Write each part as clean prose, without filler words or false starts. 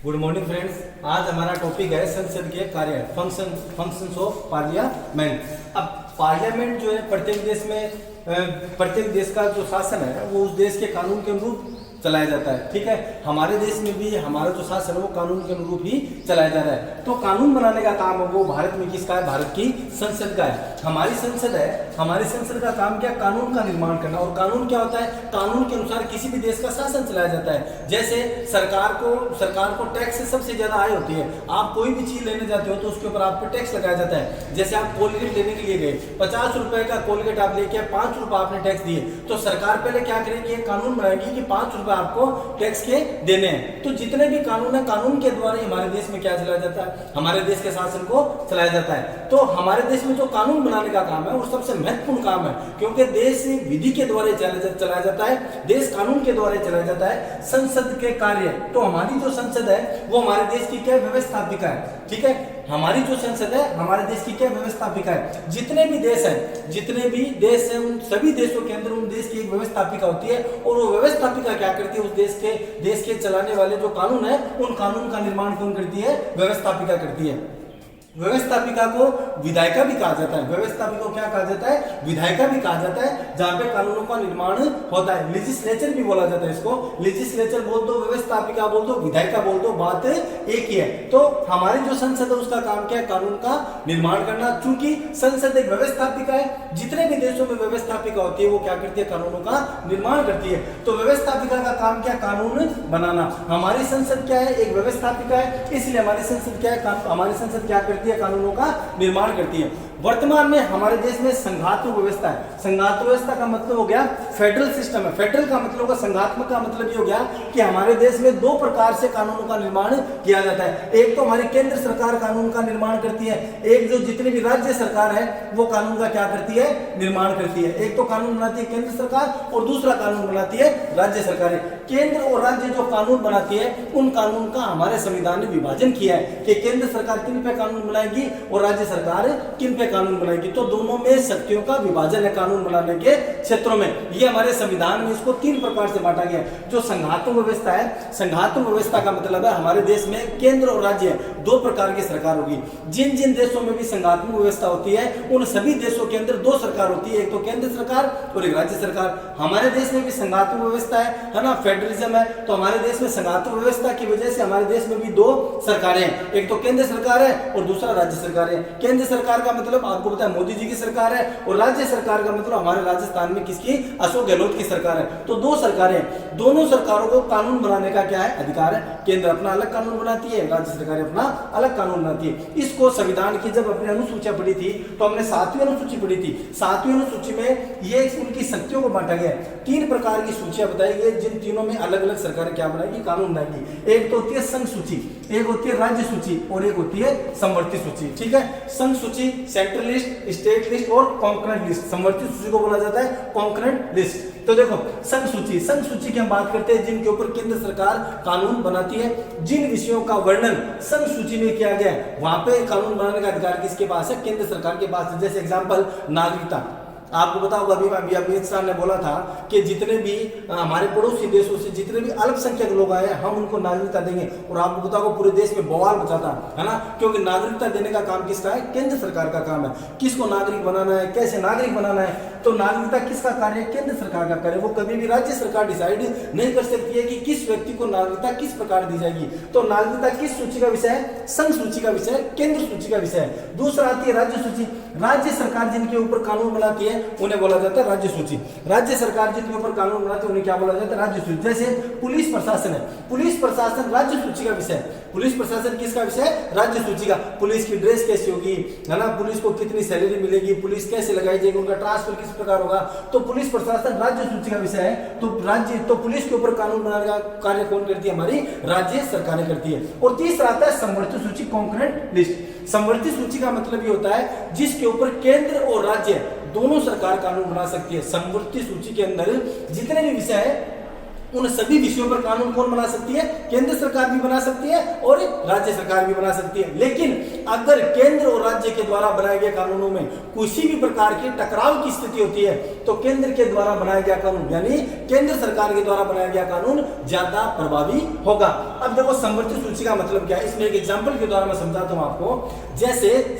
Good morning friends. आज हमारा topic है संसद के कार्य, फंक्शंस ऑफ पार्लियामेंट। अब पार्लियामेंट जो है प्रत्येक देश में प्रत्येक देश का जो शासन है वो उस देश के कानून के अनुरूप चलाया जाता है। ठीक है, हमारे देश में भी हमारा जो शासन है वो कानून के अनुरूप ही चलाया जा रहा है। तो कानून बनाने का काम है वो भारत में किसका है? भारत की संसद का है। हमारी संसद है, हमारी संसद का काम क्या? कानून का निर्माण करना। और कानून क्या होता है? कानून के अनुसार किसी भी देश का शासन चलाया जाता है। जैसे सरकार को टैक्स से सबसे ज्यादा आय होती है। आप कोई भी चीज लेने जाते हो तो उसके ऊपर आप पे टैक्स लगाया जाता है। जैसे आप कोलगेट लेने के लिए गए, 50 रुपए का कोलगेट आप लेके 5 रुपए आपने टैक्स दिए, तो सरकार पहले क्या करेगी? कानून बनाएगी कि 5 रुपए आपको टैक्स के देने हैं। तो जितने भी कानून है, कानून के द्वारा ही हमारे देश में क्या चलाया जाता है? हमारे देश के शासन को चलाया जाता है। तो हमारे देश में जो कानून बनाने का काम है वो सबसे महत्वपूर्ण काम है, क्योंकि देश विधि के द्वारा चलाया जाता है, देश कानून के द्वारा चलाया जाता है। संसद के कार्य, तो हमारी जो संसद है वो हमारे देश की क्या व्यवस्थापिका है। ठीक है, हमारी जो संसद है हमारे देश की क्या व्यवस्थापिका है। जितने भी देश हैं उन सभी देशों के अंदर उन देश की एक व्यवस्थापिका होती है, और वो व्यवस्थापिका क्या करती है? उस देश के चलाने वाले जो कानून है उन कानून का निर्माण कौन करती है? व्यवस्थापिका करती है। व्यवस्थापिका को विधायिका भी कहा जाता है। व्यवस्थापिका को क्या कहा जाता है? विधायिका भी कहा जाता है, जहां पे कानूनों का निर्माण होता है। लेजिस्लेचर भी बोला जाता है इसको। लेजिस्लेचर बोल दो, व्यवस्थापिका बोल दो, विधायिका बोल दो, बात एक ही है। तो हमारी जो संसद है उसका काम क्या है? कानून का निर्माण करना। चूंकि संसद एक व्यवस्थापिका है, जितने भी देशों में व्यवस्थापिका होती है वो क्या करती है? कानूनों का निर्माण करती है। तो व्यवस्थापिका का काम क्या? कानून बनाना। हमारी संसद क्या है? एक व्यवस्थापिका है, इसलिए हमारी संसद क्या है? हमारी संसद क्या करती है? कानूनों का निर्माण करती है। वर्तमान में हमारे देश में संघात्मक व्यवस्था है। संघात्मक व्यवस्था का मतलब हो गया फेडरल सिस्टम है। फेडरल का मतलब होगा, संघात्मक का मतलब ये हो गया कि हमारे देश में दो प्रकार से कानूनों का निर्माण किया जाता है। एक तो हमारी केंद्र सरकार कानून का निर्माण करती है, एक जो जितनी भी राज्य सरकार है वो कानून का क्या करती है? निर्माण करती है। एक तो कानून बनाती है केंद्र सरकार और दूसरा कानून बनाती है राज्य सरकारें। केंद्र और राज्य जो कानून बनाती है उन कानून का हमारे संविधान ने विभाजन किया है कि केंद्र सरकार किन पे कानून बनाएगी और राज्य सरकार किन पे कानून बनाएगी। तो दोनों में शक्तियों का विभाजन है कानून बनाने के क्षेत्रों में। ये हमारे संविधान में इसको 3 प्रकार से बांटा गया है। जो संघात्मक व्यवस्था है, संघात्मक व्यवस्था का मतलब है हमारे देश में केंद्र और राज्य 2 प्रकार की सरकार होगी। जिन जिन देशों में भी संघात्मक व्यवस्था होती है उन सभी देशों के अंदर 2 सरकार होती है, एक तो केंद्र सरकार और एक राज्य सरकार। हमारे देश में भी संघात्मक व्यवस्था है ना, फेडरलिज्म है। तो हमारे देश में संघात्मक व्यवस्था की वजह से हमारे देश में भी 2 सरकारें हैं, एक तो केंद्र सरकार है और दूसरा राज्य सरकार है। केंद्र सरकार का मतलब आपको पता है मोदी जी की सरकार है, और राज्य सरकार का मतलब हमारे राजस्थान में किसकी? अशोक गहलोत की सरकार है। तो 2 सरकारें, दोनों सरकारों को कानून बनाने का क्या है? अधिकार है। केंद्र अपना अलग कानून बनाती है, राज्य सरकार अपना अलग कानून बनाती है। इसको संविधान की जब अपनी अनुसूचियां पढ़ी थी तो हमने 7वीं अनुसूची पढ़ी थी। 7वीं अनुसूची में ये उनकी शक्तियों को बांटा गया है। 3 प्रकार की सूचियां बताई गई, जिन तीनों में अलग अलग सरकारें क्या बनाएगी? कानून बनाएगी। एक तो होती है संघ सूची, एक होती है राज्य सूची और एक होती है समवर्ती सूची। ठीक है, संघ सूची सेंट्रल लिस्ट, स्टेट लिस्ट और कॉन्करेंट लिस्ट। समवर्ती सूची को बोला जाता है कॉन्करेंट लिस्ट। तो देखो संघ सूची की हम बात करते हैं जिनके ऊपर केंद्र सरकार कानून बनाती है। जिन विषयों का वर्णन संघ सूची में किया गया है वहां पे कानून बनाने का अधिकार किसके पास है? केंद्र सरकार के पास है। जैसे एग्जांपल नागरिकता, आपको पता होगा अभी अमित शाह ने बोला था कि जितने भी हमारे पड़ोसी देशों से जितने भी अल्पसंख्यक लोग आए हम उनको नागरिकता देंगे। और आपको पता होगा पूरे देश में बवाल मचा था, है ना, क्योंकि नागरिकता देने का काम किसका है? केंद्र सरकार का काम है। किसको नागरिक बनाना है, कैसे नागरिक बनाना है, तो नागरिकता किसका कार्य है? केंद्र सरकार का कार्य। वो कभी भी राज्य सरकार डिसाइड नहीं कर सकती है कि किस व्यक्ति को नागरिकता किस प्रकार दी जाएगी। तो नागरिकता किस सूची का विषय है? संघ सूची का विषय है, केंद्र सूची का विषय है। दूसरा आती है राज्य सूची। राज्य सरकार जिनके ऊपर कानून बनाती है उन्हें बोला जाता है राज्य सूची। राज्य सरकार जिनके ऊपर कानून बनाती है उन्हें क्या बोला जाता है? राज्य सूची। जैसे पुलिस प्रशासन है, पुलिस प्रशासन राज्य सूची का विषय है। पुलिस प्रशासन किसका विषय है? राज्य सूची का। पुलिस की ड्रेस कैसी होगी, है ना, पुलिस को कितनी सैलरी मिलेगी, पुलिस कैसे लगाई जाएगी, उनका ट्रांसफर किस प्रकार होगा, तो पुलिस प्रशासन राज्य सूची का विषय है। तो पुलिस के ऊपर कानून बनाने का कार्य कौन करती है? हमारी राज्य सरकारें करती है। और तीसरा आता है समवर्ती सूची, कॉन्करेंट लिस्ट। समवर्ती सूची का मतलब ये होता है जिसके ऊपर केंद्र और राज्य दोनों सरकार कानून बना सकती है। समवर्ती सूची के अंदर जितने भी विषय है उन सभी विषयों पर कानून कौन बना सकती है? केंद्र सरकार भी बना सकती है और राज्य सरकार भी बना सकती है। लेकिन अगर केंद्र और राज्य के द्वारा बनाए गए कानूनों में किसी भी प्रकार की टकराव की स्थिति होती है तो केंद्र के द्वारा बनाया गया कानून यानी केंद्र सरकार के द्वारा बनाया गया कानून ज्यादा प्रभावी होगा। अब देखो समवर्ती सूची का मतलब क्या है, इसमें एक एग्जाम्पल के द्वारा मैं समझाता हूं आपको। जैसे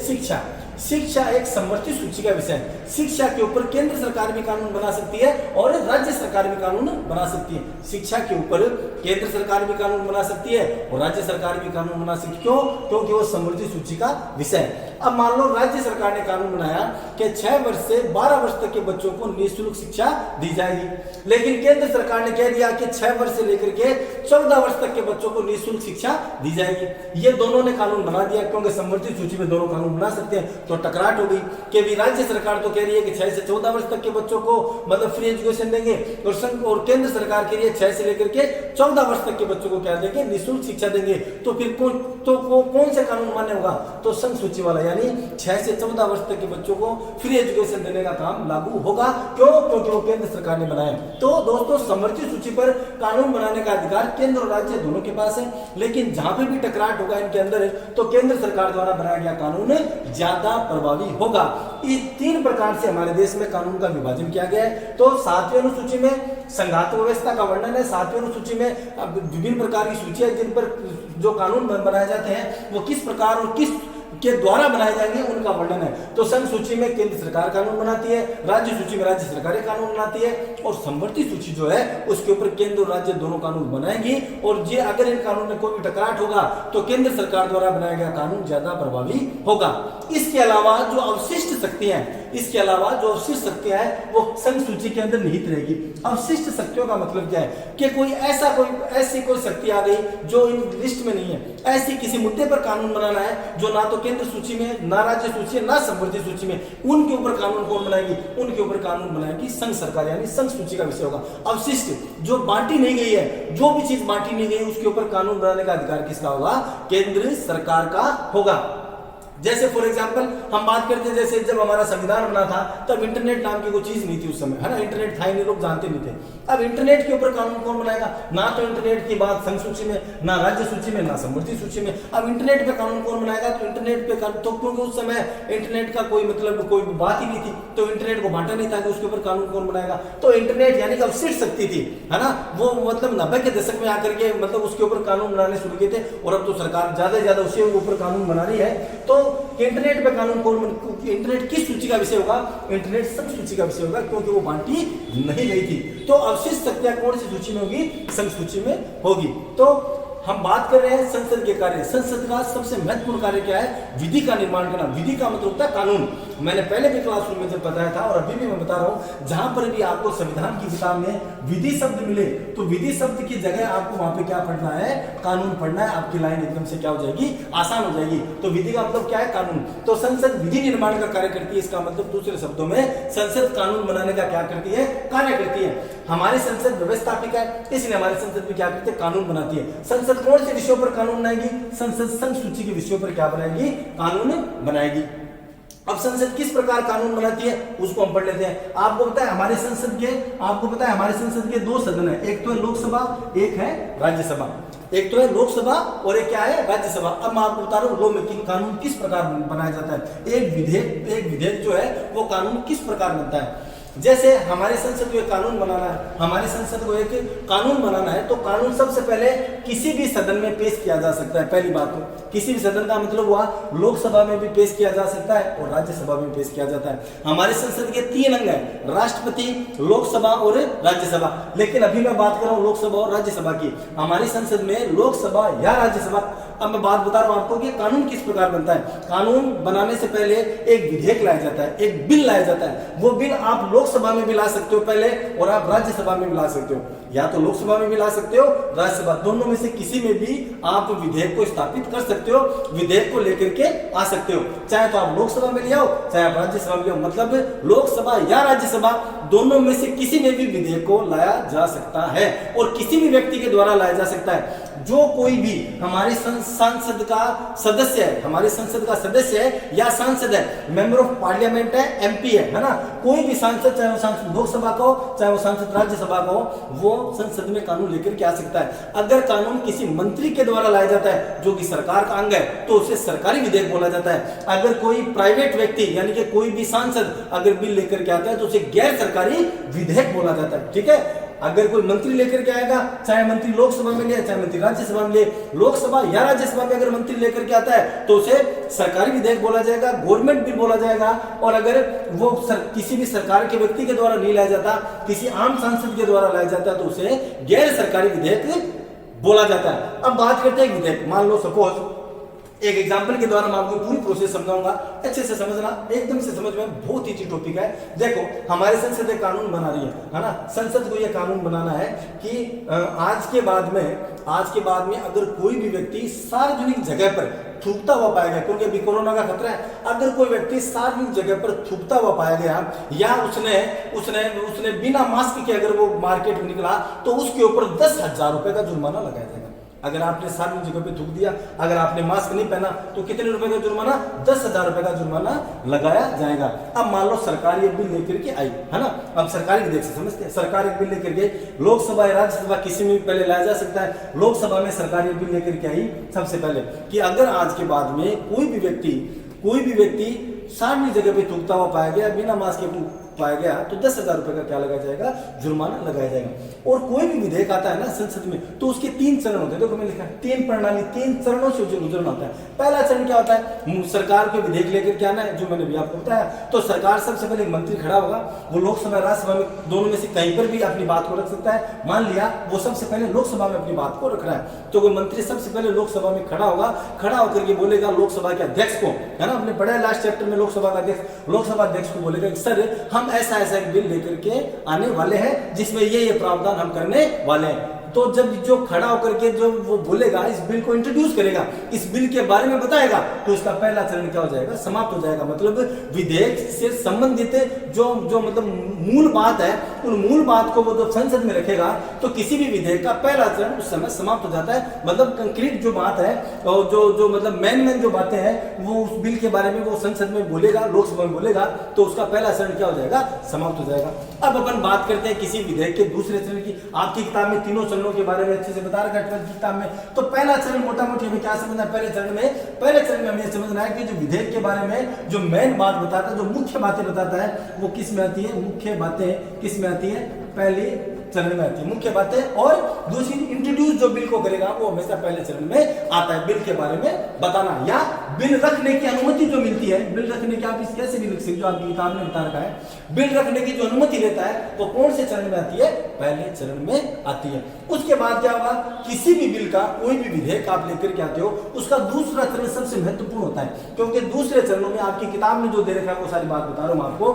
शिक्षा एक समवर्ती सूची का विषय है। शिक्षा के ऊपर केंद्र सरकार भी कानून बना सकती है और राज्य सरकार भी कानून बना सकती है। शिक्षा के ऊपर केंद्र सरकार भी कानून बना सकती है और राज्य सरकार भी कानून बना सकती है। क्यों? क्योंकि वो समवर्ती सूची का विषय है। अब मान लो राज्य सरकार ने कानून बनाया कि 6 वर्ष से 12 वर्ष तक के बच्चों को निःशुल्क शिक्षा दी जाएगी, लेकिन केंद्र सरकार ने कह दिया कि 6 वर्ष से लेकर के 14 वर्ष तक के बच्चों को निःशुल्क शिक्षा दी जाएगी। ये दोनों ने कानून बना दिया, क्योंकि समवर्ती सूची में दोनों कानून बना सकते हैं। तो टकराट हो गई कि भी राज्य सरकार तो कह रही है कि 6 से 14 वर्ष तक के बच्चों को मतलब फ्री एजुकेशन देंगे और केंद्र सरकार कह रही है 6 से लेकर के 14 वर्ष तक के बच्चों को क्या देंगे? निःशुल्क शिक्षा देंगे। तो फिर कौन से कानून मान्य होगा? तो संघ सूची वाला, यानी 6 से 14 वर्ष तक के बच्चों को फ्री एजुकेशन देने का काम लागू होगा। क्यों? क्योंकि वो केंद्र सरकार ने बनाया। तो दोस्तों समवर्ती सूची पर कानून बनाने का अधिकार केंद्र और राज्य दोनों के पास है, लेकिन जहां पे भी टकराट होगा इनके अंदर तो केंद्र सरकार द्वारा बनाया गया कानून ज्यादा प्रभावी होगा। इस 3 प्रकार से हमारे देश में कानून का विभाजन किया गया है। तो 7वीं अनुसूची में संघात्मक व्यवस्था का वर्णन है। 7वीं अनुसूची में विभिन्न प्रकार की सूची है जिन पर जो कानून बनाए जाते हैं वो किस प्रकार और किस के द्वारा बनाए जाएंगे उनका वर्णन है। तो संघ सूची में केंद्र सरकार कानून बनाती है, राज्य सूची में राज्य सरकारें कानून बनाती है और समवर्ती सूची जो है उसके ऊपर केंद्र और राज्य दोनों कानून बनाएंगी। और ये अगर इन कानून में कोई भी टकराट होगा तो केंद्र सरकार द्वारा बनाया गया कानून ज्यादा प्रभावी होगा। इसके अलावा जो अवशिष्ट शक्तियां हैं वो संघ सूची के अंदर निहित रहेगी। अवशिष्ट शक्तियों का मतलब क्या है कि ऐसी कोई शक्ति आ गई जो इन लिस्ट में नहीं है। ऐसी किसी मुद्दे पर कानून बनाना है जो ना तो केंद्र सूची में, ना राज्य सूची में, ना समवर्ती सूची में, उनके ऊपर कानून कौन बनाएगी? उनके ऊपर कानून बनाएगी संघ सरकार, यानी संघ सूची का विषय होगा। अवशिष्ट जो बांटी नहीं गई है, जो भी चीज बांटी नहीं गई उसके ऊपर कानून बनाने का अधिकार किसका होगा? केंद्र सरकार का होगा। जैसे फॉर एग्जांपल हम बात करते हैं, जैसे जब हमारा संविधान बना था तब इंटरनेट नाम की कोई चीज नहीं थी उस समय, है ना। इंटरनेट था ही नहीं, लोग जानते नहीं थे। अब इंटरनेट के ऊपर कानून कौन बनाएगा? ना तो इंटरनेट की बात संघ सूची में, ना राज्य सूची में, ना समवर्ती सूची में। अब इंटरनेट पे कानून कौन बनाएगा? तो इंटरनेट पे तो क्योंकि उस समय इंटरनेट का कोई बात ही नहीं थी, तो इंटरनेट को बांटा नहीं था कि उसके ऊपर कानून कौन बनाएगा। तो इंटरनेट यानी कि अवशिष्ट शक्ति थी, है ना। वो 90 के दशक में आकर के उसके ऊपर कानून बनाने शुरू किए थे और अब तो सरकार ज्यादा से ज्यादा उसके ऊपर कानून बना रही है। तो इंटरनेट पे कानून इंटरनेट किस सूची का विषय होगा? इंटरनेट संघ सूची का विषय होगा, क्योंकि वो बांटी नहीं गई थी। तो अवशिष्ट शक्तियां कौन सी सूची में होगी? संघ सूची में होगी। तो हम बात कर रहे हैं संसद के कार्य। संसद का सबसे महत्वपूर्ण कार्य क्या है? विधि का निर्माण करना। विधि का मतलब होता है कानून। मैंने पहले भी क्लासरूम में जब बताया था और अभी भी मैं बता रहा हूं, जहां पर भी आपको संविधान की किताब में विधि शब्द मिले तो विधि शब्द की जगह आपको वहां पे क्या पढ़ना है? कानून पढ़ना है। आपकी लाइन एकदम से क्या हो जाएगी? आसान हो जाएगी। तो विधि का मतलब क्या है? कानून। तो संसद विधि निर्माण का कार्य करती है। इसका मतलब दूसरे शब्दों में संसद कानून बनाने का क्या करती है? कार्य करती है। हमारी संसद व्यवस्थापिका है, इसलिए हमारी संसद भी क्या करती है? कानून बनाती है। संसद कौन से विषयों पर कानून बनाएगी? संसद संघ सूची के विषयों पर क्या बनाएगी? कानून बनाएगी। अब संसद किस प्रकार कानून बनाती है उसको हम पढ़ लेते हैं। आपको पता है हमारे संसद के 2 सदन है, एक तो है लोकसभा, एक है राज्यसभा। एक तो है लोकसभा और एक क्या है? राज्यसभा। अब मैं आपको बता रहा हूँ लॉ मेकिंग, कानून किस प्रकार बनाया जाता है। एक विधेयक जो है वो कानून किस प्रकार बनता है। जैसे हमारे संसद को एक कानून बनाना है, तो कानून सबसे पहले किसी भी सदन में पेश किया जा सकता है। पहली बात तो किसी भी सदन का मतलब हुआ लोकसभा में भी पेश किया जा सकता है और राज्यसभा में पेश किया जाता है। हमारे संसद के 3 अंग है, राष्ट्रपति, लोकसभा और राज्यसभा। लेकिन अभी मैं बात कर रहा हूँ लोकसभा और राज्यसभा की। हमारी संसद में लोकसभा या राज्यसभा। अब मैं बात बता रहा हूं आपको कि कानून किस प्रकार बनता है। कानून बनाने से पहले एक विधेयक लाया जाता है, एक बिल लाया जाता है। वो बिल आप लोकसभा में भी ला सकते हो पहले और आप राज्यसभा में भी ला सकते हो, या तो लोकसभा में भी ला सकते हो, राज्यसभा, दोनों में से किसी में भी आप विधेयक को स्थापित कर सकते हो, विधेयक को लेकर के आ सकते हो। चाहे तो आप लोकसभा में ले आओ, चाहे आप राज्यसभा में ले आओ। मतलब लोकसभा या राज्यसभा दोनों में से किसी में भी विधेयक को लाया जा सकता है और किसी भी व्यक्ति के द्वारा लाया जा सकता है। जो कोई भी हमारे संसद का सदस्य है, हमारे संसद का सदस्य है या सांसद है, मेंबर ऑफ पार्लियामेंट है, एमपी है ना, कोई भी सांसद, चाहे वो सांसद लोकसभा का हो चाहे वो सांसद राज्यसभा का हो, वो संसद में कानून लेकर के आ सकता है। अगर कानून किसी मंत्री के द्वारा लाया जाता है जो कि सरकार का अंग है तो उसे सरकारी विधेयक बोला जाता है। अगर कोई प्राइवेट व्यक्ति यानी कि कोई भी सांसद अगर बिल लेकर के आता है तो उसे गैर सरकारी विधेयक बोला जाता है। ठीक है, अगर कोई मंत्री लेकर के आएगा, चाहे मंत्री लोकसभा में ले चाहे मंत्री राज्यसभा में ले, लोकसभा या राज्यसभा में अगर मंत्री लेकर के आता है तो उसे सरकारी विधेयक बोला जाएगा, गवर्नमेंट बिल बोला जाएगा। और अगर वो किसी भी सरकार के व्यक्ति के द्वारा नहीं लाया जाता, किसी आम सांसद के द्वारा लाया जाता है तो उसे गैर सरकारी विधेयक बोला जाता है। अब बात करते हैं विधेयक। मान लो सपोज एक एग्जांपल के द्वारा मैं आपको पूरी प्रोसेस समझाऊंगा, अच्छे से समझना, एकदम से समझ में, बहुत ईजी टॉपिक है। देखो हमारे संसद एक कानून बना रही है ना, संसद को यह कानून बनाना है कि आज के बाद में अगर कोई भी व्यक्ति सार्वजनिक जगह पर थूकता हुआ पाया गया, क्योंकि अभी कोरोना का खतरा है, अगर कोई व्यक्ति सार्वजनिक जगह पर थूकता हुआ पाया गया या उसने बिना मास्क के अगर वो मार्केट में निकला तो उसके ऊपर 10,000 रुपए का जुर्माना लगाया जाएगा। अगर आपने सार्वजनिक जगह पे थूक दिया, अगर आपने मास्क नहीं पहना तो कितने रुपए का जुर्माना? 10,000 रुपए का जुर्माना लगाया जाएगा। अब मान लो सरकार ये बिल लेकर के आई है ना, अब सरकारी विधेयक से समझते हैं, सरकार एक बिल लेकर के लोकसभा या राज्यसभा किसी में भी पहले लाया जा सकता है। लोकसभा में सरकार ये बिल लेकर के आई सबसे पहले कि अगर आज के बाद में कोई भी व्यक्ति सार्वजनिक जगह पे थूकता हुआ पाया गया, बिना मास्क के पाया गया तो 10,000 रुपए का क्या लगाया जाएगा? जुर्माना लगाया जाएगा। और कोई भी विधेयक आता है ना संसद में तो उसके 3 चरण होते हैं। देखो मैं लिखा है 3 प्रणाली, 3 चरणों से गुजरना होता है। पहला चरण क्या होता है? सरकार के विधेयक लेकर के आना है, जो मैंने भी आपको बताया। तो सरकार सबसे पहले मंत्री खड़ा होगा, वो लोकसभा राज्यसभा में दोनों में से कहीं पर भी अपनी बात को रख सकता है। मान लिया वो सबसे पहले लोकसभा में अपनी बात को रख रहा है तो वो मंत्री सबसे पहले लोकसभा में खड़ा होगा, खड़ा होकर के बोलेगा लोकसभा के अध्यक्ष को, है ना, हमने पढ़ा लास्ट चैप्टर में लोकसभा का अध्यक्ष, लोकसभा अध्यक्ष को बोलेगा सर हम ऐसा एक बिल लेकर के आने वाले हैं जिसमें ये प्रावधान हम करने वाले हैं। तो जब जो खड़ा होकर के जो वो बोलेगा, इस बिल को इंट्रोड्यूस करेगा, इस बिल के बारे में बताएगा, तो इसका पहला चरण क्या हो जाएगा? समाप्त हो जाएगा। मतलब विधेयक से संबंधित जो मतलब मूल बात है, उन मूल बात को वो जब संसद में रखेगा तो किसी भी विधेयक का पहला चरण उस समय समाप्त हो जाता है। मतलब कंक्रीट जो बात है और जो मतलब मेन जो बातें हैं वो उस बिल के बारे में वो संसद में बोलेगा, लोकसभा में बोलेगा, तो उसका पहला चरण क्या हो जाएगा? समाप्त हो जाएगा। अब अपन बात करते हैं किसी विधेयक के दूसरे चरण की। आपकी किताब में तीनों चरणों के बारे में अच्छे से बता रखा है किताब में। तो पहला चरण मोटा मोटी हमें क्या समझना है? पहले चरण में हमें समझना है कि जो विधेयक के बारे में जो मेन बात बताता है, जो मुख्य बातें बताता है, वो किस में आती है? मुख्य बातें किस में आती है? पहले चरण में आती है मुख्य बातें। और दूसरी इंट्रोड्यूस जो बिल को करेगा वो हमेशा पहले चरण में आता है, बिल के बारे में बताना या बिल रखने की अनुमति जो मिलती है। बिल रखने की आप इस कैसे भी लिख सकते, जो आपकी किताब में बता रखा है, बिल रखने की जो अनुमति लेता है वो कौन से चरण में आती है? पहले चरण में आती है। उसके बाद क्या होगा? किसी भी बिल का कोई भी विधेयक आप लेकर के आते हो, उसका दूसरा चरण सबसे महत्वपूर्ण होता है, क्योंकि दूसरे चरणों में आपकी किताब में जो दे रखा है वो सारी बात बता रहा हूं आपको।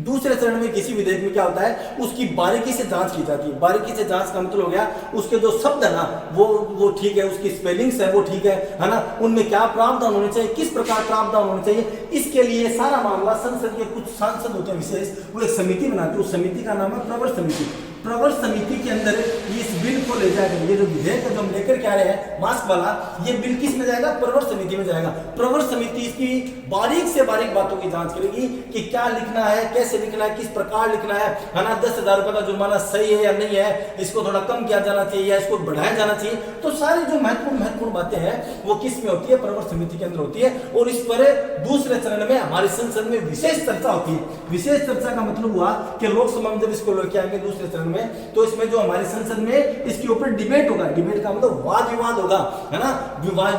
दूसरे चरण में किसी विधेयक में क्या होता है? उसकी बारीकी से जांच की जाती है। बारीकी से जांच का मतलब हो गया उसके जो शब्द है ना वो ठीक है, उसकी स्पेलिंग्स है वो ठीक है ना, उनमें क्या प्रावधान होने चाहिए, किस प्रकार प्रावधान होने चाहिए, इसके लिए सारा मामला संसद के कुछ सांसद होते हैं विशेष, वो एक समिति बनाते हैं। उस समिति का नाम है प्रवर समिति। प्रवर समिति के अंदर इस बिल को ले जाएगा, ये जो विधेयक जो हम लेकर के आ रहे हैं मास्क वाला, ये बिल किस में जाएगा? प्रवर समिति में जाएगा। प्रवर समिति इसकी बारीक से बारीक बातों की जांच करेगी कि क्या लिखना है, कैसे लिखना है, किस प्रकार लिखना है ना, 10,000 रुपए का जुर्माना सही है या नहीं है, इसको थोड़ा कम किया जाना चाहिए या इसको बढ़ाया जाना चाहिए। तो सारी जो महत्वपूर्ण बातें हैं वो किस में होती है? प्रवर समिति के अंदर होती है। और इस पर दूसरे चरण में हमारी संसद में विशेष चर्चा होती है। विशेष चर्चा का मतलब हुआ कि लोकसभा में जब इसको लेके आएंगे दूसरे चरण में, तो इसमें जो हमारी संसद में इसके ऊपर डिबेट होगा। डिबेट का मतलब वाद विवाद होगा, है ना।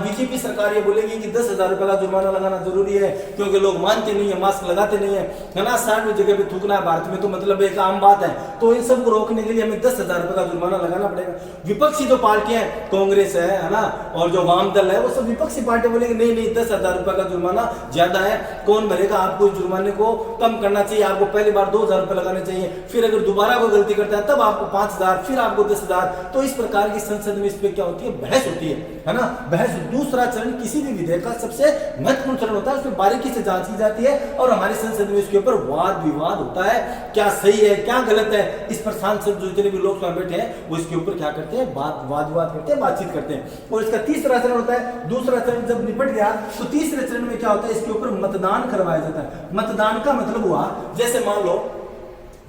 बीजेपी सरकार ये बोलेगी कि 10,000 रुपए का जुर्माना लगाना जरूरी है क्योंकि लोग मानते नहीं है, मास्क लगाते नहीं है ना, सार्वजनिक जगह पे थूकना है भारत में तो मतलब एक आम बात है। तो इन सबको रोकने के लिए हमें 10,000 रुपए का जुर्माना लगाना पड़ेगा। विपक्षी जो पार्टियां हैं, कांग्रेस है ना, और जो वाम दल है, वो सब विपक्षी पार्टी बोलेगी नहीं 10,000 रुपए का जुर्माना ज्यादा है, कौन भरेगा, आपको जुर्माने को कम करना चाहिए, आपको पहली बार 2,000 रुपए लगाने चाहिए, फिर अगर दोबारा कोई गलती करता है तब आपको 5,000, फिर आपको 10,000। तो इस प्रकार की संसद में इस पे क्या होती है, बहस होती है ना। बहस दूसरा चरण किसी भी विधेयक का सबसे महत्वपूर्ण चरण होता है, उसमें बारीकी से जांच की जाती है और हमारी संसद में इसके ऊपर वाद विवाद होता है, क्या सही है क्या गलत है। इस पर सांसद जो जितने भी लोग बैठे हैं वो इसके ऊपर क्या करते हैं, वाद विवाद करते हैं, बातचीत करते हैं। और इसका तीसरा चरण होता है, दूसरा चरण जब निपट गया तो तीसरे चरण में क्या होता है, इसके ऊपर मतदान करवाया जाता है। मतदान का मतलब हुआ, जैसे मान लो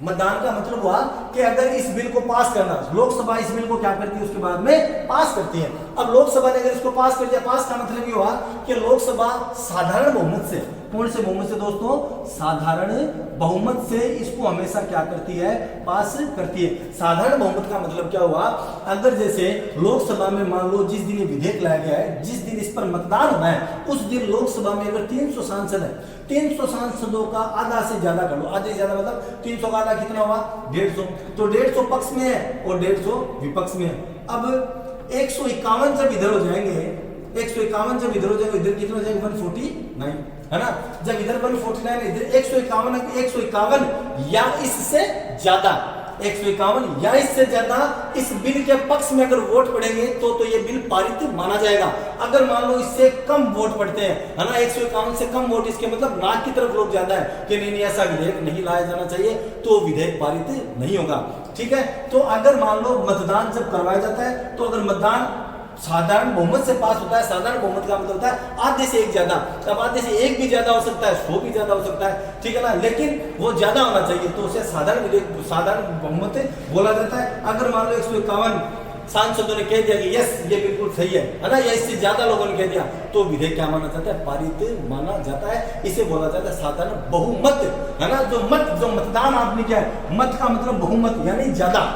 मतदान का मतलब हुआ कि अगर इस बिल को पास करना, लोकसभा इस बिल को क्या करती है, उसके बाद में पास करती है। अब लोकसभा ने अगर इसको पास कर दिया, पास का मतलब ये हुआ कि लोकसभा साधारण बहुमत से, कौन से बहुमत से दोस्तों, साधारण बहुमत से इसको हमेशा क्या करती है, पास करती है। साधारण बहुमत का मतलब क्या हुआ, अगर जैसे लोकसभा में मान लो जिस दिन ये विधेयक लाया गया है, जिस दिन इस पर मतदान होना है, उस दिन लोकसभा में अगर 300 सांसद है, 300 सांसदों का आधा से ज्यादा कर लो, आधे से ज्यादा मतलब 300 का आधा कितना हुआ, 150। तो 150 पक्ष में है और 150 विपक्ष में है। अब 151 जब इधर हो जाएंगे, 151 जब इधर हो जाएंगे, इधर कितना हो जाएगा, 149 है ना। जब इधर 149 इधर 151 या इससे ज्यादा, 151 या इससे ज्यादा इस बिल के पक्ष में अगर वोट पड़ेंगे तो ये बिल पारित माना जाएगा। अगर मान लो इससे कम वोट पड़ते हैं, है ना, 151 से कम वोट, इसके मतलब ना की तरफ लोग ज्यादा है कि नहीं ऐसा विधेयक नहीं लाया जाना चाहिए, तो विधेयक पारित नहीं होगा। ठीक है, तो अगर मान लो मतदान जब करवाया जाता है, तो अगर मतदान साधारण बहुमत से पास होता है, साधारण बहुमत का मतलब होता है आधे से एक ज्यादा। अब आधे से एक भी ज्यादा हो सकता है, 100 भी ज्यादा हो सकता है, ठीक है ना, लेकिन वो ज्यादा होना चाहिए, तो उसे साधारण बहुमत बोला जाता है। अगर मान लो 151 सांसदों ने कह दिया कि यस ये बिल्कुल सही है ना, या इससे ज्यादा लोगों ने कह दिया, तो विधेयक क्या माना जाता है, पारित माना जाता है। इसे बोला जाता है साधारण बहुमत, है ना। जो मतदान आपने किया है, मत का मतलब बहुमत यानी ज्यादा,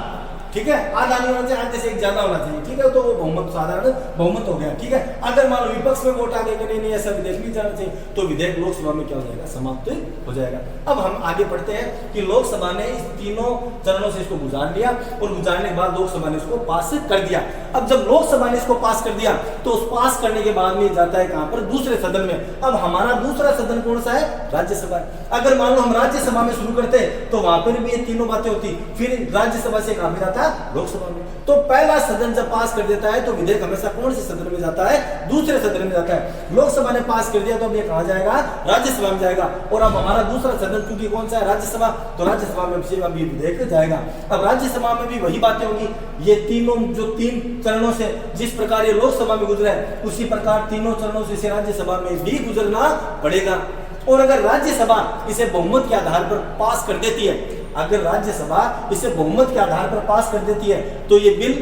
ठीक है, आधा नहीं होना चाहिए, आधे से एक ज्यादा होना चाहिए, ठीक है, तो वो बहुमत साधारण बहुमत हो गया। ठीक है, अगर मान लो विपक्ष में वोट आ गए कि नहीं ऐसा विधेयक नहीं जाना चाहिए, तो विधेयक लोकसभा में क्या हो जाएगा, समाप्त हो जाएगा। अब हम आगे बढ़ते हैं कि लोकसभा ने इस तीनों चरणों से इसको गुजार लिया और गुजारने के बाद लोकसभा ने इसको पास कर दिया। अब जब लोकसभा ने इसको पास कर दिया तो उस पास करने के बाद में जाता है कहां पर, दूसरे सदन में। अब हमारा दूसरा सदन कौन सा है, राज्यसभा। अगर मान लो हम राज्यसभा में शुरू करते तो वहां पर भी ये तीनों बातें होती, फिर राज्यसभा से कहां पे जाता है, लोकसभा में। तो पहला सदन जब पास कर देता है तो विधेयक हमेशा कौन से सदन में जाता है, दूसरे सदन में जाता है। लोकसभा ने पास कर दिया तो अब ये कहां जाएगा, राज्यसभा में जाएगा। और अब हमारा दूसरा सदन क्योंकि कौन सा है, राज्यसभा, तो राज्यसभा में अब ये विधेयक जाएगा। अब राज्यसभा में भी वही बातें होंगी, ये तीनों जो 3 चरणों से जिस प्रकार ये लोकसभा में गुजरा है, उसी प्रकार तीनों चरणों से राज्यसभा में भी गुजरना पड़ेगा। और अगर राज्यसभा इसे बहुमत के आधार पर पास कर देती है, अगर राज्यसभा इसे बहुमत के आधार पर पास कर देती है, तो ये बिल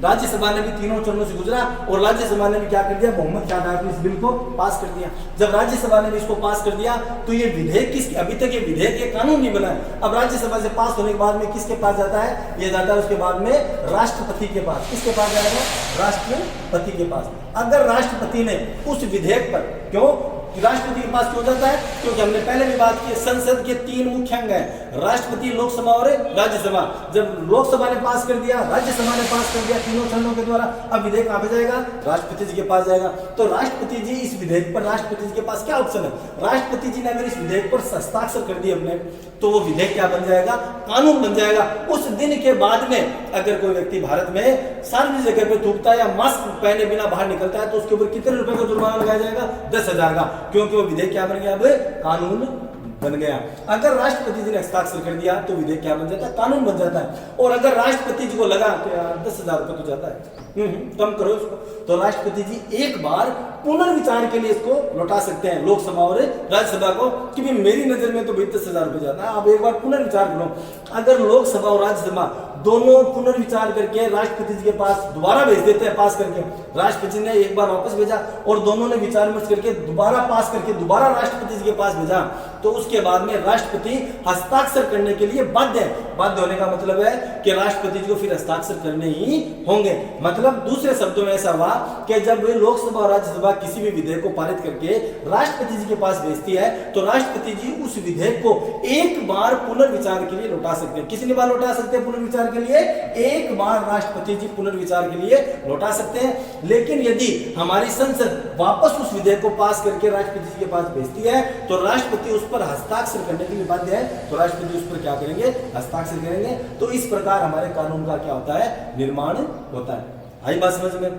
राज्यसभा ने भी तीनों चरणों से गुजरा और राज्यसभा ने भी क्या कर दिया, बहुमत के आधार पर इस बिल को पास कर दिया। जब राज्यसभा ने भी इसको पास कर दिया तो ये विधेयक किसके, अभी तक ये विधेयक ये कानून नहीं बना है। अब राज्यसभा से पास होने के बाद में किसके पास जाता है, ये जाता है उसके बाद में राष्ट्रपति के पास। किसके पास जाएगा, राष्ट्रपति के पास। अगर राष्ट्रपति ने उस विधेयक पर, क्यों राष्ट्रपति के पास क्यों जाता है, क्योंकि हमने पहले भी बात की, संसद के 3 मुख्य अंग हैं, राष्ट्रपति, लोकसभा और राज्यसभा। जब लोकसभा ने पास कर दिया, राज्यसभा ने पास कर दिया तीनों चरणों के द्वारा, अब विधेयक कहां पे जाएगा, राष्ट्रपति जी के पास जाएगा। तो राष्ट्रपति जी इस विधेयक पर, राष्ट्रपति जी के पास क्या ऑप्शन है, राष्ट्रपति जी ने अगर इस विधेयक पर हस्ताक्षर कर दिए हमने, तो वो विधेयक क्या बन जाएगा, कानून बन जाएगा। उस दिन के बाद में अगर कोई व्यक्ति भारत में सार्वजनिक जगह पे थूकता है या मास्क पहने बिना बाहर निकलता है तो उसके ऊपर कितने रुपए का जुर्माना लगाया जाएगा, 10,000 का, क्योंकि वो विधेयक क्या बन गया, अब कानून बन गया। अगर राष्ट्रपति जी ने हस्ताक्षर कर दिया तो विधेयक क्या बन जाता है, कानून बन जाता है। और अगर राष्ट्रपति जी को लगा तो यार 10,000 रुपए तो जाता है, कम करो इसको, तो राष्ट्रपति जी एक बार पुनर्विचार के लिए इसको लौटा सकते हैं लोकसभा और राज्यसभा को, कि मेरी नजर में तो 10,000 रुपए जाता है, आप एक बार पुनर्विचार करो। अगर लोकसभा और राज्यसभा दोनों पुनर्विचार करके राष्ट्रपति जी के पास दोबारा भेज देते हैं, पास करके, राष्ट्रपति ने एक बार वापस भेजा और दोनों ने विचार विमर्श करके दोबारा पास करके दोबारा राष्ट्रपति जी के पास भेजा, तो उसके बाद में राष्ट्रपति हस्ताक्षर करने के लिए बाध्य है। बाध्य होने का मतलब है कि राष्ट्रपति जी को फिर हस्ताक्षर करने ही होंगे। मतलब दूसरे शब्दों में ऐसा हुआ कि जब लोकसभा और राज्यसभा किसी भी विधेयक को पारित करके राष्ट्रपति जी के पास भेजती है, तो राष्ट्रपति जी उस विधेयक को एक बार पुनर्विचार के लिए लौटा सकते हैं। कितनी बार लौटा सकते हैं पुनर्विचार के लिए, एक बार राष्ट्रपति जी पुनर्विचार के लिए लौटा सकते हैं। लेकिन यदि हमारी संसद वापस उस विधेयक को पास करके राष्ट्रपति जी के पास भेजती है, तो राष्ट्रपति उस पर हस्ताक्षर करने के लिए बाध्य है तो राष्ट्रपति उस पर क्या करेंगे, हस्ताक्षर करेंगे। तो इस प्रकार हमारे कानून का क्या होता है, निर्माण होता है। आई बात समझ में?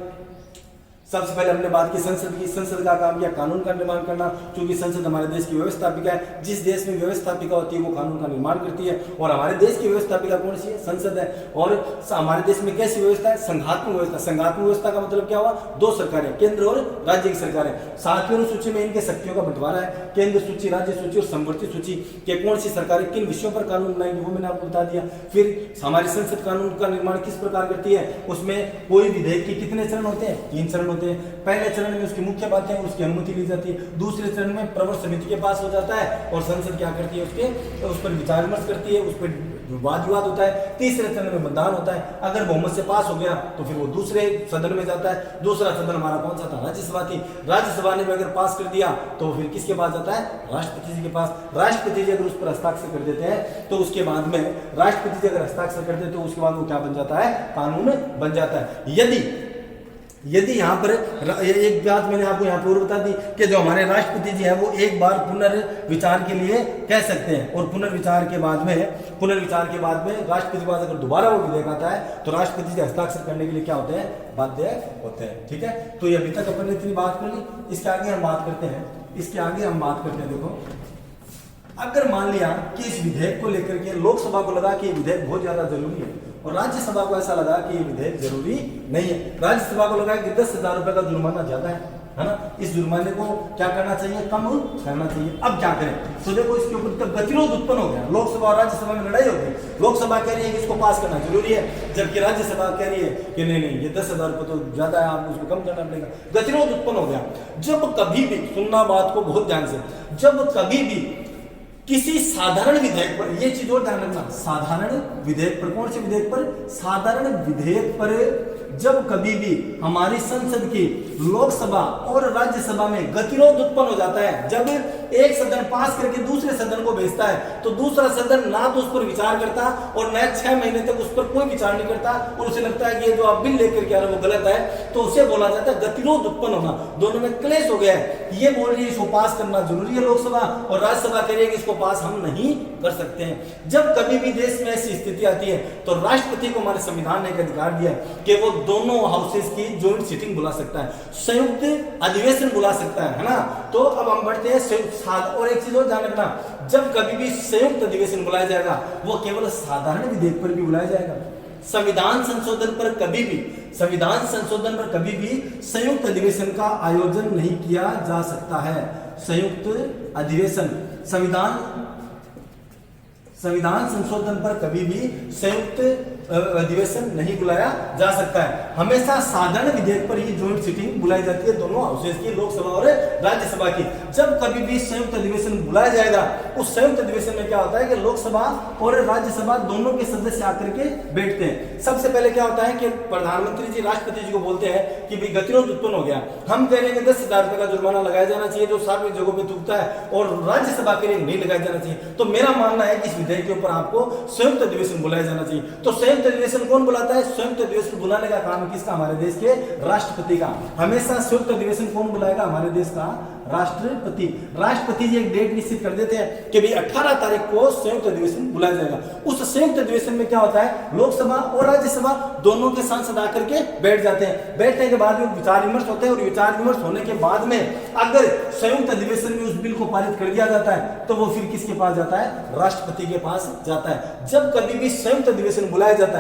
सबसे पहले हमने बात की संसद की। संसद का काम क्या, कानून का निर्माण करना, क्योंकि संसद हमारे देश की व्यवस्थापिका है। जिस देश में व्यवस्थापिका होती है वो कानून का निर्माण करती है, और हमारे देश की व्यवस्थापिका कौन सी है, संसद है। और हमारे देश में कैसी व्यवस्था है, संघात्मक व्यवस्था। संघात्मक व्यवस्था का मतलब क्या हुआ, दो सरकारें, केंद्र और राज्य की सरकारें। 7वीं अनुसूची में इनके शक्तियों का बंटवारा है, केंद्र सूची, राज्य सूची और समवर्ती सूची के कौन सी सरकारें किन विषयों पर कानून बनाएंगी वो मैंने आपको बता दिया। फिर हमारी संसद कानून का निर्माण किस प्रकार करती है, उसमें कोई विधेयक के कितने चरण होते हैं, 3 चरण होते हैं। पहले चरण में उसकी मुख्य बातें और उसकी अनुमति ली जाती है। दूसरे चरण में प्रवर समिति के पास हो जाता है और संसद क्या करती है, उसके उस पर विचार विमर्श करती है, उस पर वाद विवाद होता है। तीसरे चरण में मतदान होता है। अगर बहुमत से पास हो गया तो फिर वो दूसरे सदन में जाता है। दूसरा सदन हमारा कौन सा था, राज्यसभा थी। राज्यसभा ने भी अगर पास कर दिया तो फिर किसके पास जाता है, राष्ट्रपति जी के पास। राष्ट्रपति जी अगर उस पर हस्ताक्षर कर देते हैं तो उसके बाद में राष्ट्रपति जी अगर हस्ताक्षर करते हैं तो उसके बाद वो क्या बन जाता है, कानून बन जाता है। यदि यहाँ पर एक बात मैंने आपको यहाँ पूर्व बता दी कि जो हमारे राष्ट्रपति जी हैं वो एक बार पुनर्विचार के लिए कह सकते हैं, और पुनर्विचार के बाद में राष्ट्रपति के पास अगर दोबारा वो विधेयक आता है तो राष्ट्रपति जी हस्ताक्षर करने के लिए क्या होते हैं, बाध्य होते हैं। ठीक है, तो ये अभी तक अपन ने इतनी बात कर ली। इसके आगे हम बात करते हैं। देखो, अगर मान लिया कि इस विधेयक को लेकर के लोकसभा को लगा कि ये विधेयक बहुत ज्यादा जरूरी है और राज्यसभा को ऐसा लगा कि ये विधेयक जरूरी नहीं है, राज्यसभा को लगा कि 10,000 रुपए का जुर्माना ज्यादा है ना, इस जुर्माने को क्या करना चाहिए, कम करना चाहिए। अब क्या करें, तो देखो इसके ऊपर गतिरोध उत्पन्न हो गया। लोकसभा और राज्यसभा में लड़ाई हो गई। लोकसभा कह रही है कि इसको पास करना जरूरी है, जबकि राज्यसभा कह रही है कि नहीं ये 10,000 रुपए तो ज्यादा है, आपको उसको कम करना पड़ेगा। गतिरोध उत्पन्न हो गया। जब कभी भी, सुनना बात को बहुत ध्यान से, जब कभी भी किसी साधारण विधेयक पर, ये चीज और ध्यान रखना, साधारण विधेयक पर, कौन से विधेयक पर, साधारण विधेयक पर जब कभी भी हमारी संसद की लोकसभा और राज्यसभा में गतिरोध उत्पन्न हो जाता है, जब एक सदन पास करके दूसरे सदन को भेजता है तो दूसरा सदन ना तो उस पर विचार करता और न 6 महीने तक उस पर कोई विचार नहीं करता और उसे लगता है कि ये जो आप बिल लेकर के आ रहे हो वो गलत है, तो उसे बोला जाता है गतिरोध उत्पन्न होना। दोनों में क्लेश हो गया है। ये बोल रही है इसको पास करना जरूरी है लोकसभा, और राज्यसभा कह रही है कि इसको पास हम नहीं कर सकते हैं। जब कभी भी देश में ऐसी स्थिति आती है तो राष्ट्रपति को हमारे संविधान ने एक अधिकार दिया है कि वो दोनों हाउसेस की जॉइंट सीटिंग बुला सकता है, संयुक्त अधिवेशन बुला सकता है ना। तो अब हम बढ़ते हैं संयुक्त। और एक चीज और ध्यान रखना, जब कभी भी संयुक्त अधिवेशन बुलाया जाएगा वो केवल साधारण विधेयक पर भी बुलाया जाएगा। संविधान संशोधन पर कभी भी संयुक्त अधिवेशन का आयोजन नहीं किया जा सकता है। संयुक्त अधिवेशन, संविधान संशोधन पर कभी भी संयुक्त अधिवेशन नहीं बुलाया जा सकता है। हमेशा साधारण विधेयक पर ही जॉइंट सीटिंग बुलाई जाती है दोनों हाउसेस की, लोकसभा और राज्यसभा की। जब कभी भी संयुक्त अधिवेशन बुलाया जाएगा उस संयुक्त अधिवेशन में क्या होता है कि लोकसभा और राज्यसभा दोनों के सदस्य आकर के बैठते हैं। सबसे पहले क्या होता है कि प्रधानमंत्री जी राष्ट्रपति जी को बोलते हैं कि भाई गतिरोध उत्पन्न हो गया, हम कह रहे हैं कि 10,000 रुपए का जुर्माना लगाया जाना चाहिए जो सार्वजनिक जगहों पर थूकता है, और राज्यसभा के लिए नहीं लगाया जाना चाहिए। तो मेरा मानना है कि इस विधेयक के ऊपर आपको संयुक्त अधिवेशन बुलाया जाना चाहिए। तो संयुक्त अधिवेशन कौन बुलाता है, संयुक्त अधिवेशन बुलाने का काम किसका, हमारे देश के राष्ट्रपति का। हमेशा संयुक्त अधिवेशन कौन बुलाएगा, हमारे देश का राष्ट्रपति। राष्ट्रपति जी एक डेट निश्चित कर देते हैं कि भाई 18 तारीख को संयुक्त अधिवेशन बुलाया जाएगा। उस संयुक्त अधिवेशन में क्या होता है, लोकसभा और राज्यसभा दोनों के सांसद आकर के बैठ जाते हैं। बैठने के बाद में विचार विमर्श होते हैं, और विचार विमर्श होने के बाद में अगर संयुक्त अधिवेशन में उस बिल को पारित कर दिया जाता है तो वो फिर किसके पास जाता है, राष्ट्रपति के पास जाता है। जब कभी भी संयुक्त अधिवेशन बुलाया जाता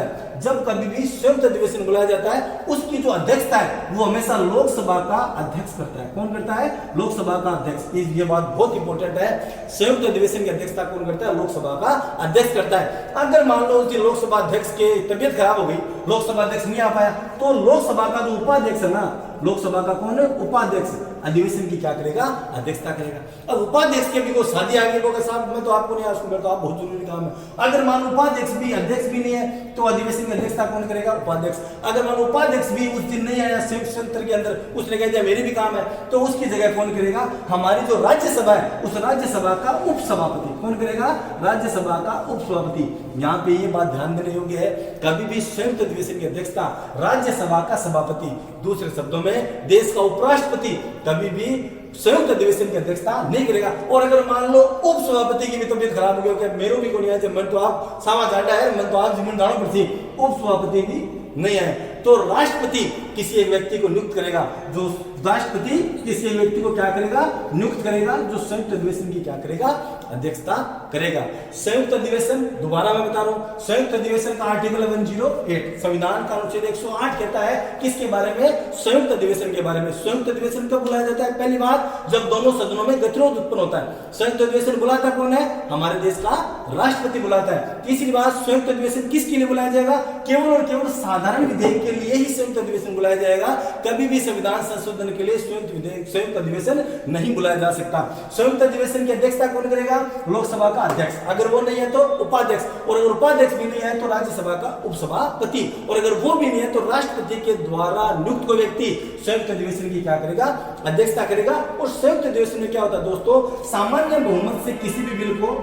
है, उसकी जो अध्यक्षता है वो हमेशा लोकसभा का अध्यक्ष करता है। कौन करता है, लोकसभा का अध्यक्ष। ये बात बहुत इंपॉर्टेंट है। संयुक्त अधिवेशन की अध्यक्षता कौन करता है, लोकसभा का अध्यक्ष करता है। अगर मान लो कि लोकसभा अध्यक्ष की तबियत खराब हो गई, लोकसभा अध्यक्ष नहीं आ पाया, तो लोकसभा का जो उपाध्यक्ष है ना, लोकसभा का कौन है, उपाध्यक्ष, अधिवेशन की क्या करेगा, अध्यक्षता करेगा। अब उपाध्यक्ष के भी कोई शादी आ गई, साहब मैं तो आपको नहीं आया, तो आप बहुत जरूरी काम है। अगर मान उपाध्यक्ष भी अध्यक्ष भी नहीं है तो अधिवेशन की अध्यक्षता कौन करेगा, उपाध्यक्ष। अगर मान उपाध्यक्ष भी उस दिन नहीं आया संयुक्त सत्र के अंदर, उसने कह दिया मेरे भी काम है, तो उसकी जगह कौन करेगा, हमारी जो राज्यसभा है उस राज्यसभा का उपसभापति। कौन करेगा, राज्यसभा का उपसभापति। यहाँ पे ये बात ध्यान देने योग्य है, कभी भी संयुक्त अधिवेशन की अध्यक्षता राज्यसभा का सभापति, दूसरे शब्दों में देश का उपराष्ट्रपति कभी भी संयुक्त अधिवेशन की अध्यक्षता नहीं करेगा। और अगर मान लो उप सभापति की भी तबियत खराब हो गई, मेरो भी को नहीं आया, मन तो आप सावा जाटा है, मन तो आप जीवन दाणो पर थी, उप सभापति भी नहीं आए, तो राष्ट्रपति किसी एक व्यक्ति को नियुक्त करेगा, जो राष्ट्रपति किसी एक व्यक्ति को क्या करेगा, नियुक्त करेगा, जो संयुक्त अधिवेशन की क्या करेगा, अध्यक्षता करेगा। संयुक्त अधिवेशन, दोबारा मैं बता रहा हूं, संयुक्त अधिवेशन का आर्टिकल 108 संविधान का अनुच्छेद 108 कहता है किसके बारे में, संयुक्त अधिवेशन के बारे में। संयुक्त अधिवेशन कब बुलाया जाता है, पहली बात जब दोनों सदनों में गतिरोध उत्पन्न होता है। संयुक्त अधिवेशन बुलाता कौन है, हमारे देश का राष्ट्रपति बुलाता है। तीसरी बात, संयुक्त अधिवेशन किसके लिए बुलाया जाएगा, केवल और केवल साधारण विधेयक के लिए ही संयुक्त अधिवेशन बुलाया जाएगा, कभी भी संविधान संशोधन के लिए संयुक्त अधिवेशन नहीं बुलाया जा सकता। संयुक्त अधिवेशन की अध्यक्षता कौन करेगा, लोकसभा का अध्यक्ष, अगर वो नहीं है तो उपाध्यक्ष, और अगर उपाध्यक्ष भी नहीं है तो राज्यसभा का उपसभापति, और अगर वो भी नहीं है तो राष्ट्रपति के द्वारा नियुक्त कोई व्यक्ति संयुक्त अधिवेशन की क्या करेगा, अध्यक्षता करेगा। और संयुक्त अधिवेशन में क्या होता है दोस्तों, सामान्य बहुमत से किसी भी बिल को,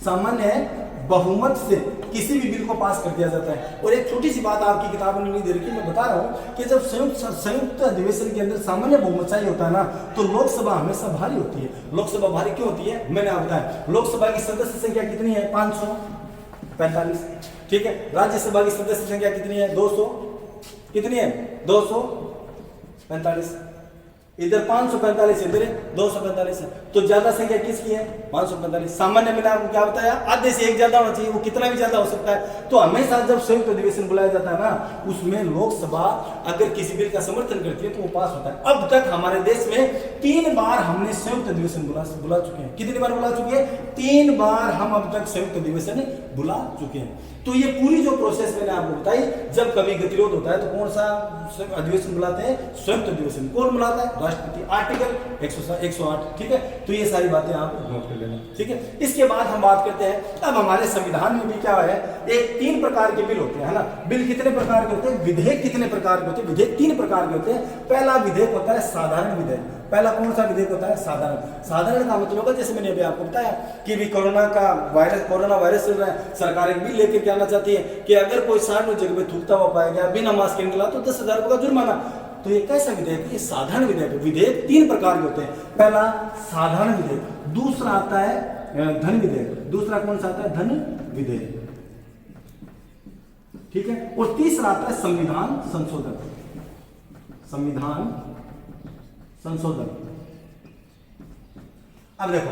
सामान्य बहुमत से किसी भी बिल को पास कर दिया जाता है। और एक छोटी सी बात आपकी किताबों में नहीं दे रही, मैं बता रहा हूं कि जब संयुक्त अधिवेशन के अंदर सामान्य बहुमत चाहिए होता है ना, तो लोकसभा हमेशा भारी होती है। लोकसभा भारी क्यों होती है, मैंने आपको बताया, लोकसभा की सदस्य संख्या कितनी है, 545, ठीक है। राज्यसभा की सदस्य संख्या कितनी है, 200, कितनी है, 245, इधर 545 इधर 245 है, तो ज्यादा संख्या किसकी है, 545। सामान्य मैंने आपको क्या बताया, आधे से एक ज्यादा होना चाहिए, वो कितना भी ज्यादा हो सकता है। तो हमेशा जब संयुक्त अधिवेशन बुलाया जाता है ना, उसमें लोकसभा अगर किसी बिल का समर्थन करती है तो वो पास होता है। अब तक हमारे देश में 3 बार हमने संयुक्त अधिवेशन बुला चुके हैं। कितनी बार बुला चुके हैं, 3 बार हम अब तक संयुक्त अधिवेशन बुला चुके हैं। तो ये पूरी जो प्रोसेस मैंने आपको बताई, जब कभी गतिरोध होता है तो कौन सा अधिवेशन बुलाते हैं, संयुक्त अधिवेशन। कौन बुलाता है, राष्ट्रपति, आर्टिकल 108, ठीक है। तो ये सारी बातें आप नोट कर लेना, ठीक है। इसके बाद हम बात करते हैं, अब हमारे संविधान में भी क्या है, एक 3 प्रकार के बिल होते हैं, है ना। बिल कितने प्रकार के होते हैं, विधेयक कितने प्रकार के होते हैं, विधेयक 3 प्रकार के होते हैं। पहला विधेयक होता है साधारण विधेयक। पहला कौन सा विधेयक होता है, साधारण। साधारण का मतलब होगा, जैसे मैंने अभी आपको बताया कि भी कोरोना वायरस चल रहा है, सरकार एक बिल लेकर के आना चाहती है कि अगर कोई सार्वजनिक जगह में थूकता हुआ पाया गया, बिना मास्क के निकला, तो 10,000 रुपए का जुर्माना। तो ये कैसा विधेयक है, ये साधारण विधेयक है। विधेयक 3 प्रकार के होते हैं। पहला साधारण विधेयक, दूसरा आता है धन विधेयक, दूसरा कौन सा आता है, धन विधेयक, ठीक है। और तीसरा आता है संविधान संशोधन, संविधान संशोधन। अब देखो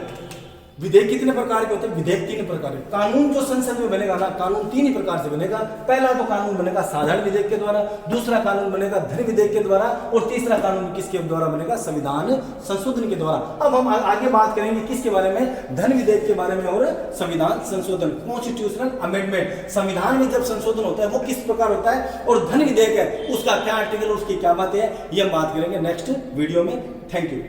विधेयक कितने प्रकार के होते हैं, विधेयक 3 प्रकार के। कानून जो संसद में बनेगा ना, कानून 3 ही प्रकार से बनेगा। पहला तो कानून बनेगा साधारण विधेयक के द्वारा, दूसरा कानून बनेगा धन विधेयक के द्वारा, और तीसरा कानून किसके द्वारा बनेगा, संविधान संशोधन के द्वारा। अब हम आगे बात करेंगे किसके बारे में, धन विधेयक के बारे में और संविधान संशोधन, कॉन्स्टिट्यूशनल अमेंडमेंट। संविधान में जब संशोधन होता है वो किस प्रकार होता है, और धन विधेयक है उसका क्या आर्टिकल, उसकी क्या बातें है, ये हम बात करेंगे नेक्स्ट वीडियो में। Thank you.